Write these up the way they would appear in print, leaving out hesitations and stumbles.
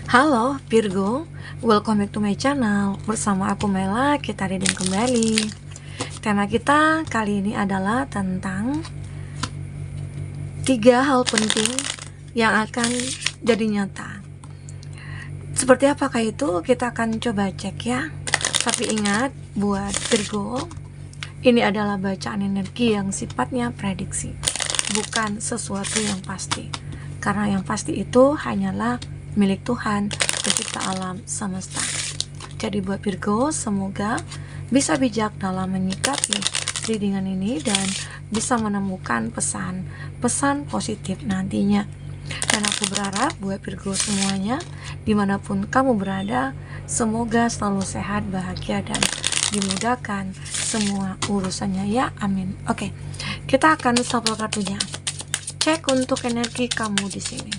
Halo Virgo, welcome back to my channel. Bersama aku Mela, kita reading kembali. Tema kita kali ini adalah tentang 3 hal penting yang akan jadi nyata. Seperti apakah itu? Kita akan coba cek ya. Tapi ingat, buat Virgo, ini adalah bacaan energi yang sifatnya prediksi, bukan sesuatu yang pasti. Karena yang pasti itu hanyalah milik Tuhan, pencipta alam semesta. Jadi buat Virgo, semoga bisa bijak dalam menyikapi readingan ini dan bisa menemukan pesan positif nantinya. Dan aku berharap buat Virgo semuanya, dimanapun kamu berada, semoga selalu sehat, bahagia, dan dimudahkan semua urusannya ya, amin. Oke, kita akan shuffle kartunya. Cek untuk energi kamu di sini.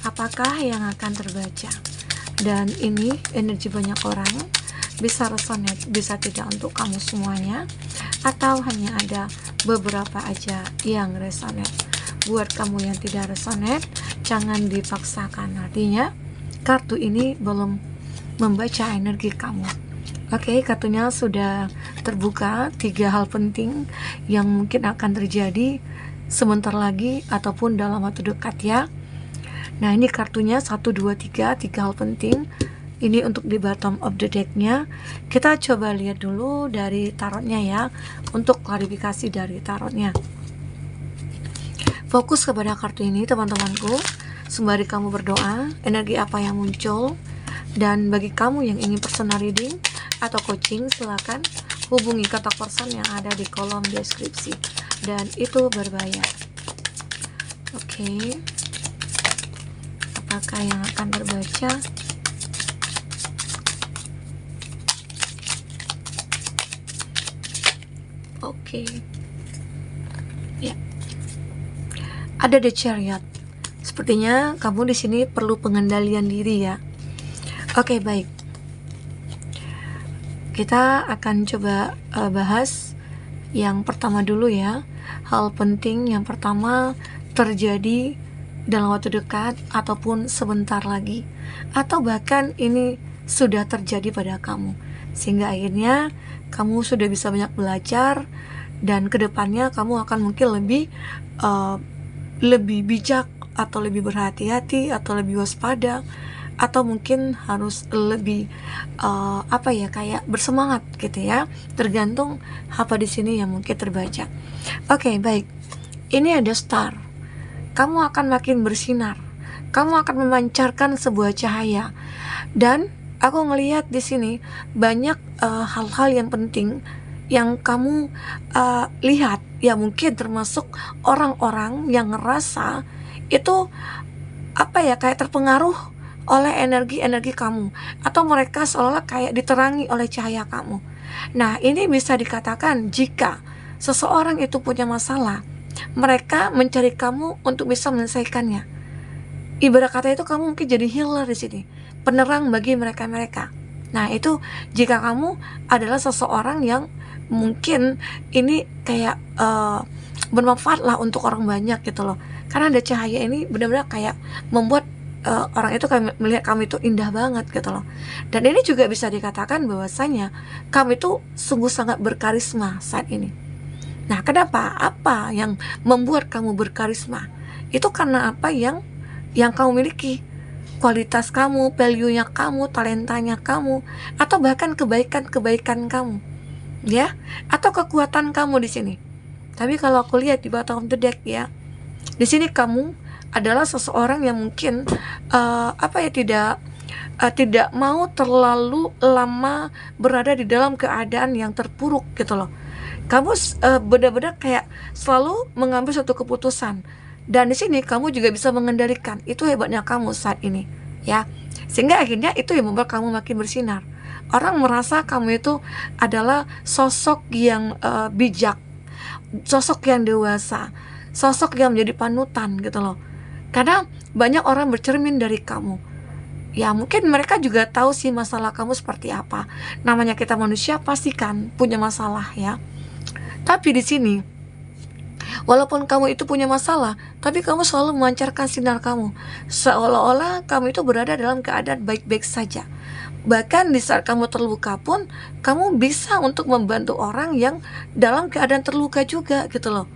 Apakah yang akan terbaca? Dan ini energi banyak orang, bisa resonate, bisa tidak untuk kamu semuanya, atau hanya ada beberapa aja yang resonate. Buat kamu yang tidak resonate, jangan dipaksakan. Artinya kartu ini belum membaca energi kamu. Oke, kartunya sudah terbuka. 3 hal penting yang mungkin akan terjadi sebentar lagi ataupun dalam waktu dekat ya. Nah, ini kartunya 1, 2, 3 hal penting. Ini untuk di bottom of the deck-nya. Kita coba lihat dulu dari tarotnya ya, untuk klarifikasi dari tarotnya. Fokus kepada kartu ini teman-temanku, sembari kamu berdoa, energi apa yang muncul. Dan bagi kamu yang ingin personal reading atau coaching, silakan hubungi kontak person yang ada di kolom deskripsi, dan itu berbayar. Oke, apakah yang akan terbaca? Oke, ya, ada The Chariot. Sepertinya kamu di sini perlu pengendalian diri ya. Oke, baik. Kita akan coba bahas yang pertama dulu ya. Hal penting yang pertama terjadi dalam waktu dekat ataupun sebentar lagi, atau bahkan ini sudah terjadi pada kamu, sehingga akhirnya kamu sudah bisa banyak belajar, dan kedepannya kamu akan mungkin lebih bijak, atau lebih berhati-hati, atau lebih waspada, atau mungkin harus lebih kayak bersemangat gitu ya, tergantung apa di sini yang mungkin terbaca. Oke, baik. Ini ada star. Kamu akan makin bersinar. Kamu akan memancarkan sebuah cahaya. Dan aku ngelihat di sini banyak hal-hal yang penting yang kamu lihat. Ya, mungkin termasuk orang-orang yang ngerasa itu kayak terpengaruh oleh energi-energi kamu, atau mereka seolah kayak diterangi oleh cahaya kamu. Nah, ini bisa dikatakan jika seseorang itu punya masalah, mereka mencari kamu untuk bisa menyelesaikannya. Ibarat kata itu kamu mungkin jadi healer di sini, penerang bagi mereka-mereka. Nah, itu jika kamu adalah seseorang yang mungkin ini kayak bermanfaat lah untuk orang banyak gitu loh. Karena ada cahaya ini benar-benar kayak membuat orang itu kayak melihat kamu itu indah banget gitu loh. Dan ini juga bisa dikatakan bahwasanya kamu itu sungguh sangat berkarisma saat ini. Nah, kenapa? Apa yang membuat kamu berkarisma? Itu karena apa yang kamu miliki. Kualitas kamu, value-nya kamu, talentanya kamu, atau bahkan kebaikan-kebaikan kamu. Ya, atau kekuatan kamu di sini. Tapi kalau aku lihat di bottom of the deck ya, di sini kamu adalah seseorang yang mungkin tidak mau terlalu lama berada di dalam keadaan yang terpuruk gitu loh. Kamu benar-benar kayak selalu mengambil suatu keputusan, dan di sini kamu juga bisa mengendalikan. Itu hebatnya kamu saat ini ya, sehingga akhirnya itu yang membuat kamu makin bersinar. Orang merasa kamu itu adalah sosok yang bijak, sosok yang dewasa, sosok yang menjadi panutan gitu loh. Karena banyak orang bercermin dari kamu. Ya, mungkin mereka juga tahu sih masalah kamu seperti apa. Namanya kita manusia pasti kan punya masalah ya. Tapi di sini Walaupun kamu itu punya masalah, tapi kamu selalu memancarkan sinar kamu, seolah-olah kamu itu berada dalam keadaan baik-baik saja. Bahkan di saat kamu terluka pun, kamu bisa untuk membantu orang yang dalam keadaan terluka juga gitu loh.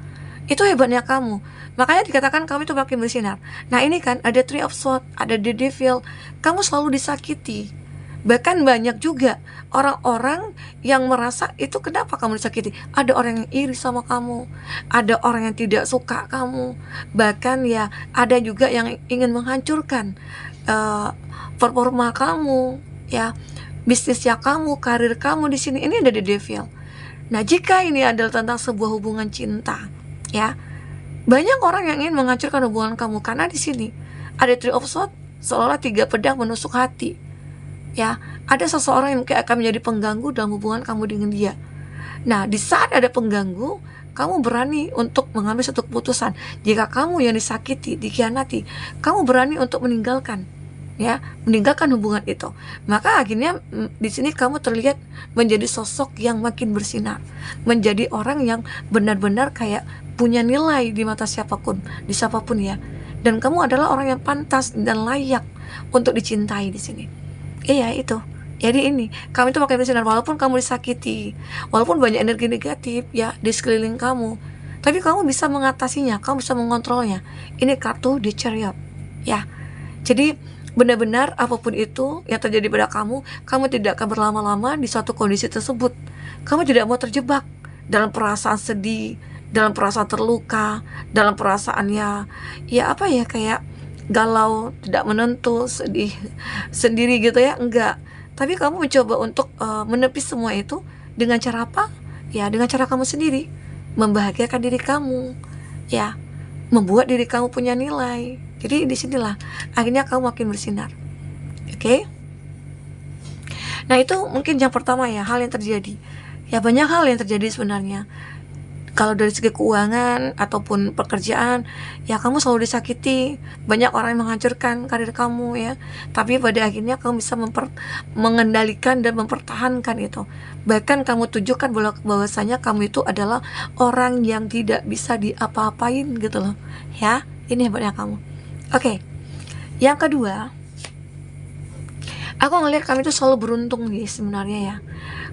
Itu hebatnya kamu. Makanya dikatakan kamu itu makin bersinar. Nah ini kan ada Three of Swords, ada the Devil. Kamu selalu disakiti. Bahkan banyak juga orang-orang yang merasa itu kenapa kamu disakiti. Ada orang yang iri sama kamu, ada orang yang tidak suka kamu, bahkan ya ada juga yang ingin menghancurkan performa kamu, ya bisnisnya kamu, karir kamu di sini. Ini ada the Devil. Nah jika ini adalah tentang sebuah hubungan cinta, ya banyak orang yang ingin menghancurkan hubungan kamu karena di sini ada Three of Swords, seolah 3 pedang menusuk hati. Ya, ada seseorang yang mungkin akan menjadi pengganggu dalam hubungan kamu dengan dia. Nah, di saat ada pengganggu, kamu berani untuk mengambil satu keputusan. Jika kamu yang disakiti, dikhianati, kamu berani untuk meninggalkan, ya, meninggalkan hubungan itu. Maka akhirnya di sini kamu terlihat menjadi sosok yang makin bersinar, menjadi orang yang benar-benar kayak punya nilai di mata siapapun, di siapapun ya. Dan kamu adalah orang yang pantas dan layak untuk dicintai di sini. Iya itu. Jadi ini, kamu itu makin bersinar walaupun kamu disakiti, walaupun banyak energi negatif ya di sekeliling kamu. Tapi kamu bisa mengatasinya, kamu bisa mengontrolnya. Ini kartu The Chariot, ya. Jadi benar-benar apapun itu yang terjadi pada kamu tidak akan berlama-lama di suatu kondisi tersebut. Kamu tidak mau terjebak dalam perasaan sedih, dalam perasaan terluka, dalam perasaan ya apa ya, kayak galau, tidak menentu, sedih sendiri gitu ya, enggak. Tapi kamu mencoba untuk menepis semua itu dengan cara apa? Ya dengan cara kamu sendiri, membahagiakan diri kamu, ya membuat diri kamu punya nilai. Jadi disinilah akhirnya kamu makin bersinar. Oke? Nah itu mungkin yang pertama ya, hal yang terjadi. Ya banyak hal yang terjadi sebenarnya. Kalau dari segi keuangan ataupun pekerjaan, ya kamu selalu disakiti, banyak orang yang menghancurkan karir kamu ya. Tapi pada akhirnya kamu bisa mengendalikan dan mempertahankan itu. Bahkan kamu tunjukkan bahwasanya kamu itu adalah orang yang tidak bisa diapa-apain gitu loh. Ya, ini hebatnya kamu. Oke. Yang kedua, aku ngelihat kamu itu selalu beruntung guys sebenarnya ya.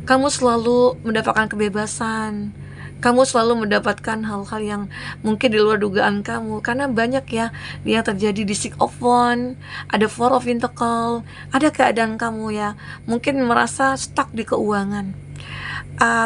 Kamu selalu mendapatkan kebebasan. Kamu selalu mendapatkan hal-hal yang mungkin di luar dugaan kamu. Karena banyak ya yang terjadi di Six of Wands, ada Four of Pentacles, ada keadaan kamu ya mungkin merasa stuck di keuangan.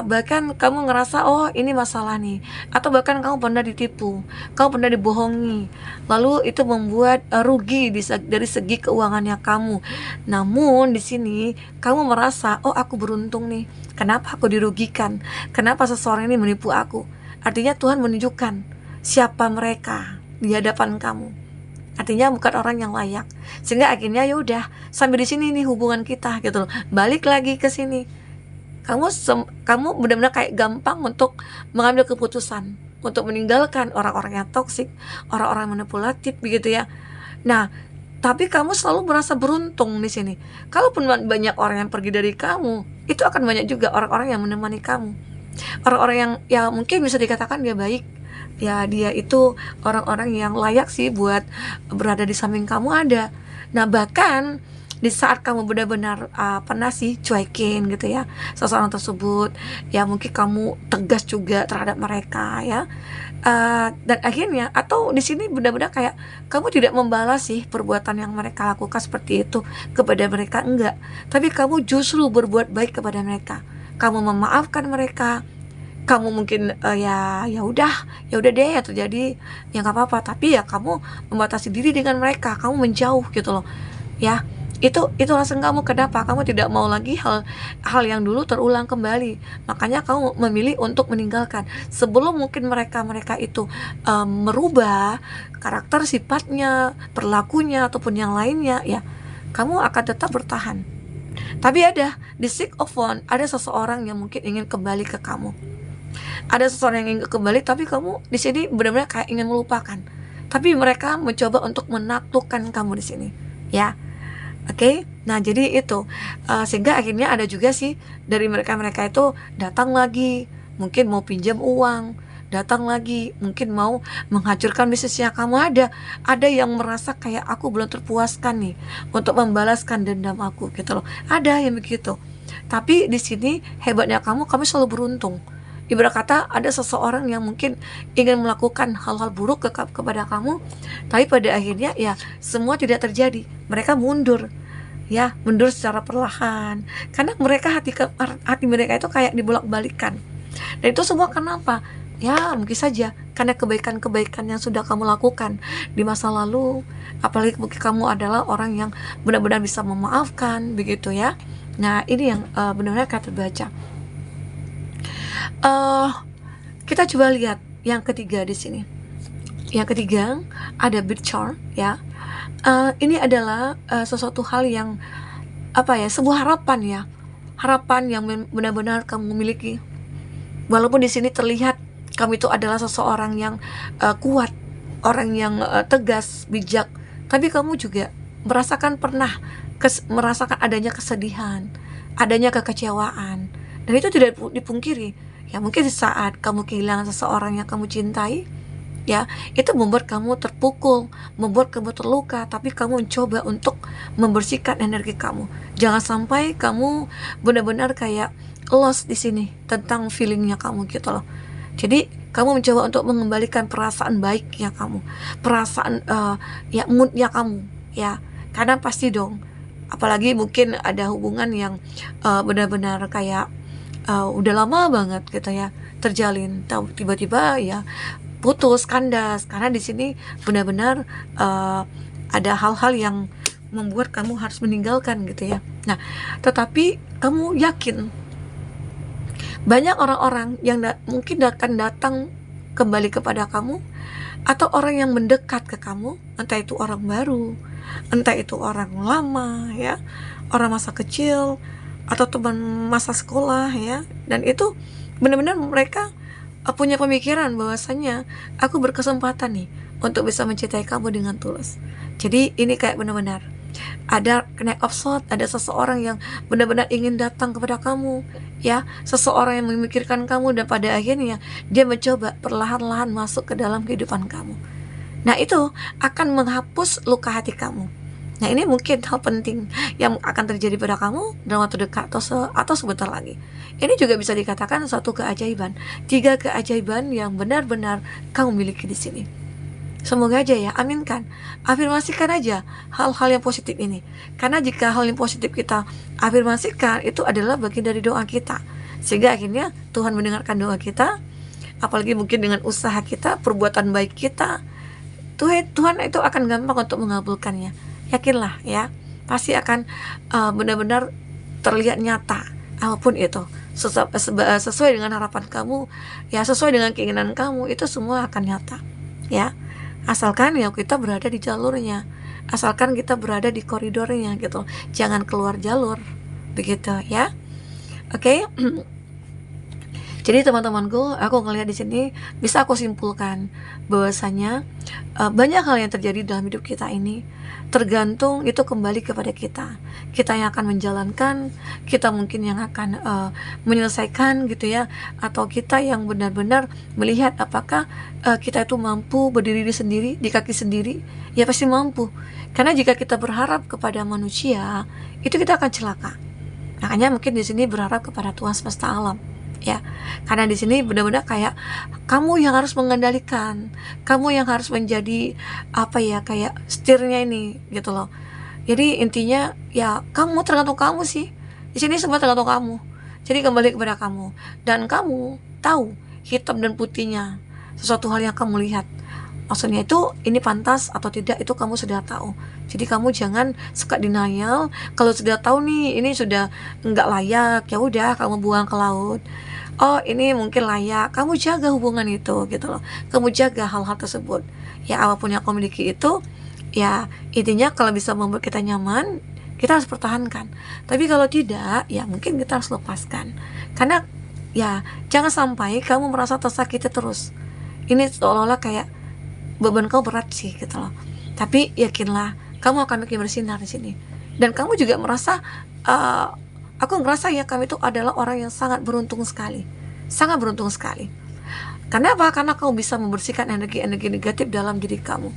Bahkan kamu ngerasa oh ini masalah nih, atau bahkan kamu pernah ditipu, kamu pernah dibohongi, lalu itu membuat rugi dari segi keuangannya kamu. Namun di sini kamu merasa oh aku beruntung nih, kenapa aku dirugikan, kenapa seseorang ini menipu aku. Artinya Tuhan menunjukkan siapa mereka di hadapan kamu. Artinya bukan orang yang layak, sehingga akhirnya ya udah sampai di sini nih hubungan kita gitu loh. Balik lagi ke sini. Kamu benar-benar kayak gampang untuk mengambil keputusan untuk meninggalkan orang-orang yang toksik, orang-orang manipulatif begitu ya. Nah, tapi kamu selalu merasa beruntung di sini. Kalaupun banyak orang yang pergi dari kamu, itu akan banyak juga orang-orang yang menemani kamu. Orang-orang yang ya mungkin bisa dikatakan dia baik. Ya dia itu orang-orang yang layak sih buat berada di samping kamu ada. Nah, bahkan di saat kamu benar-benar pernah sih cuekin gitu ya seseorang tersebut, ya mungkin kamu tegas juga terhadap mereka ya, dan akhirnya atau di sini benar-benar kayak kamu tidak membalas sih perbuatan yang mereka lakukan seperti itu kepada mereka, enggak, tapi kamu justru berbuat baik kepada mereka, kamu memaafkan mereka, kamu mungkin ya udah deh ya terjadi ya nggak apa-apa, tapi ya kamu membatasi diri dengan mereka, kamu menjauh gitu loh ya. Itu alasan kamu kenapa kamu tidak mau lagi hal yang dulu terulang kembali. Makanya kamu memilih untuk meninggalkan sebelum mungkin mereka itu merubah karakter, sifatnya, perilakunya ataupun yang lainnya ya. Kamu akan tetap bertahan. Tapi ada di Six of Wands, ada seseorang yang mungkin ingin kembali ke kamu. Ada seseorang yang ingin kembali, tapi kamu di sini benar-benar kayak ingin melupakan. Tapi mereka mencoba untuk menaklukkan kamu di sini, ya. Oke, nah jadi itu sehingga akhirnya ada juga sih dari mereka itu datang lagi, mungkin mau pinjam uang, datang lagi, mungkin mau menghancurkan bisnisnya kamu. Ada yang merasa kayak aku belum terpuaskan nih untuk membalaskan dendam aku gitu loh. Ada yang begitu. Tapi di sini hebatnya kamu selalu beruntung. Ibarat kata ada seseorang yang mungkin ingin melakukan hal-hal buruk kepada kamu, tapi pada akhirnya ya semua tidak terjadi. Mereka mundur, ya mundur secara perlahan, karena hati mereka itu kayak dibolak-balikan. Dan itu semua kenapa? Ya mungkin saja karena kebaikan-kebaikan yang sudah kamu lakukan di masa lalu. Apalagi mungkin kamu adalah orang yang benar-benar bisa memaafkan, begitu ya. Nah ini yang benar-benar akan terbaca. Kita coba lihat yang ketiga di sini. Yang ketiga ada bichar, ya. Ini adalah sesuatu hal yang sebuah harapan, ya, harapan yang benar-benar kamu miliki. Walaupun di sini terlihat kamu itu adalah seseorang yang kuat, orang yang tegas, bijak, tapi kamu juga pernah merasakan adanya kesedihan, adanya kekecewaan, dan itu tidak dipungkiri. Ya mungkin saat kamu kehilangan seseorang yang kamu cintai, ya itu membuat kamu terpukul, membuat kamu terluka, tapi kamu mencoba untuk membersihkan energi kamu. Jangan sampai kamu benar-benar kayak lost di sini tentang feelingnya kamu gitu loh. Jadi kamu mencoba untuk mengembalikan perasaan baiknya kamu, perasaan moodnya kamu, ya. Karena pasti dong, apalagi mungkin ada hubungan yang benar-benar kayak udah lama banget gitu ya terjalin, tiba-tiba ya putus, kandas, karena di sini benar-benar ada hal-hal yang membuat kamu harus meninggalkan gitu ya. Nah, tetapi kamu yakin banyak orang-orang yang mungkin akan datang kembali kepada kamu, atau orang yang mendekat ke kamu, entah itu orang baru, entah itu orang lama, ya, orang masa kecil, atau teman masa sekolah, ya. Dan itu benar-benar mereka punya pemikiran bahwasanya aku berkesempatan nih untuk bisa mencintai kamu dengan tulus. Jadi ini kayak benar-benar ada connect of soul, ada seseorang yang benar-benar ingin datang kepada kamu, ya, seseorang yang memikirkan kamu, dan pada akhirnya dia mencoba perlahan-lahan masuk ke dalam kehidupan kamu. Nah itu akan menghapus luka hati kamu. Nah ini mungkin hal penting yang akan terjadi pada kamu dalam waktu dekat atau sebentar lagi. Ini juga bisa dikatakan suatu keajaiban, 3 keajaiban yang benar-benar kamu miliki di sini. Semoga aja ya, aminkan, afirmasikan aja hal-hal yang positif ini. Karena jika hal yang positif kita afirmasikan, itu adalah bagian dari doa kita, sehingga akhirnya Tuhan mendengarkan doa kita. Apalagi mungkin dengan usaha kita, perbuatan baik kita, Tuhan itu akan gampang untuk mengabulkannya. Yakinlah ya, pasti akan benar-benar terlihat nyata apapun itu, sesuai dengan harapan kamu, ya, sesuai dengan keinginan kamu, itu semua akan nyata, ya. Asalkan ya kita berada di jalurnya, asalkan kita berada di koridornya gitu, jangan keluar jalur, begitu ya. Oke. Jadi teman-temanku, aku ngelihat di sini bisa aku simpulkan bahwasanya banyak hal yang terjadi dalam hidup kita ini tergantung, itu kembali kepada kita. Kita yang akan menjalankan, kita mungkin yang akan menyelesaikan gitu ya, atau kita yang benar-benar melihat apakah kita itu mampu berdiri sendiri di kaki sendiri. Ya pasti mampu. Karena jika kita berharap kepada manusia, itu kita akan celaka. Makanya mungkin di sini berharap kepada Tuhan semesta alam. Ya, karena di sini benar-benar kayak kamu yang harus mengendalikan, kamu yang harus menjadi kayak setirnya ini gitu loh. Jadi intinya ya kamu, tergantung kamu sih. Di sini semua tergantung kamu. Jadi kembali kepada kamu, dan kamu tahu hitam dan putihnya sesuatu hal yang kamu lihat. Maksudnya itu ini pantas atau tidak, itu kamu sudah tahu. Jadi kamu jangan suka denial. Kalau sudah tahu nih ini sudah nggak layak, ya udah kamu buang ke laut. Oh ini mungkin layak, kamu jaga hubungan itu gitu loh. Kamu jaga hal-hal tersebut. Ya apapun yang kamu miliki itu, ya intinya kalau bisa membuat kita nyaman, kita harus pertahankan. Tapi kalau tidak, ya mungkin kita harus lepaskan. Karena ya jangan sampai kamu merasa tersakiti terus. Ini seolah-olah kayak beban kau berat sih gitu loh. Tapi yakinlah kamu akan makin bersinar di sini. Dan kamu juga merasa aku ngerasa ya kamu itu adalah orang yang sangat beruntung sekali. Sangat beruntung sekali. Karena apa? Karena kamu bisa membersihkan energi-energi negatif dalam diri kamu,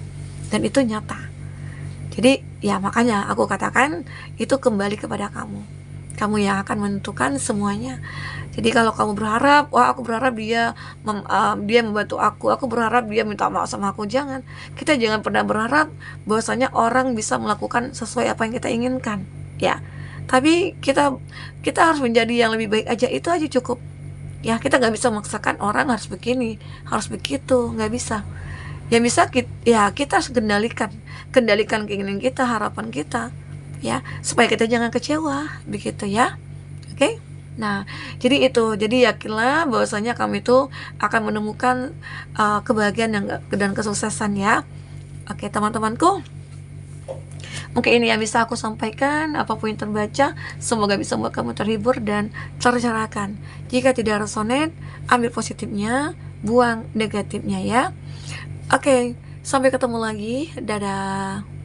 dan itu nyata. Jadi ya makanya aku katakan itu kembali kepada kamu yang akan menentukan semuanya. Jadi kalau kamu berharap, wah aku berharap dia membantu aku berharap dia minta maaf sama aku, jangan. Kita jangan pernah berharap bahwasanya orang bisa melakukan sesuai apa yang kita inginkan, ya. Tapi kita harus menjadi yang lebih baik aja, itu aja cukup. Ya, kita nggak bisa memaksakan orang harus begini, harus begitu, nggak bisa. Yang bisa kita harus kendalikan keinginan kita, harapan kita, ya, supaya kita jangan kecewa, begitu ya. Oke? Nah, jadi itu. Jadi yakinlah bahwasanya kamu itu akan menemukan kebahagiaan dan kesuksesan ya. Oke, teman-temanku. Mungkin ini yang bisa aku sampaikan. Apapun yang terbaca, semoga bisa membuat kamu terhibur dan tercerahkan. Jika tidak resonate, ambil positifnya, buang negatifnya ya. Oke, sampai ketemu lagi. Dadah.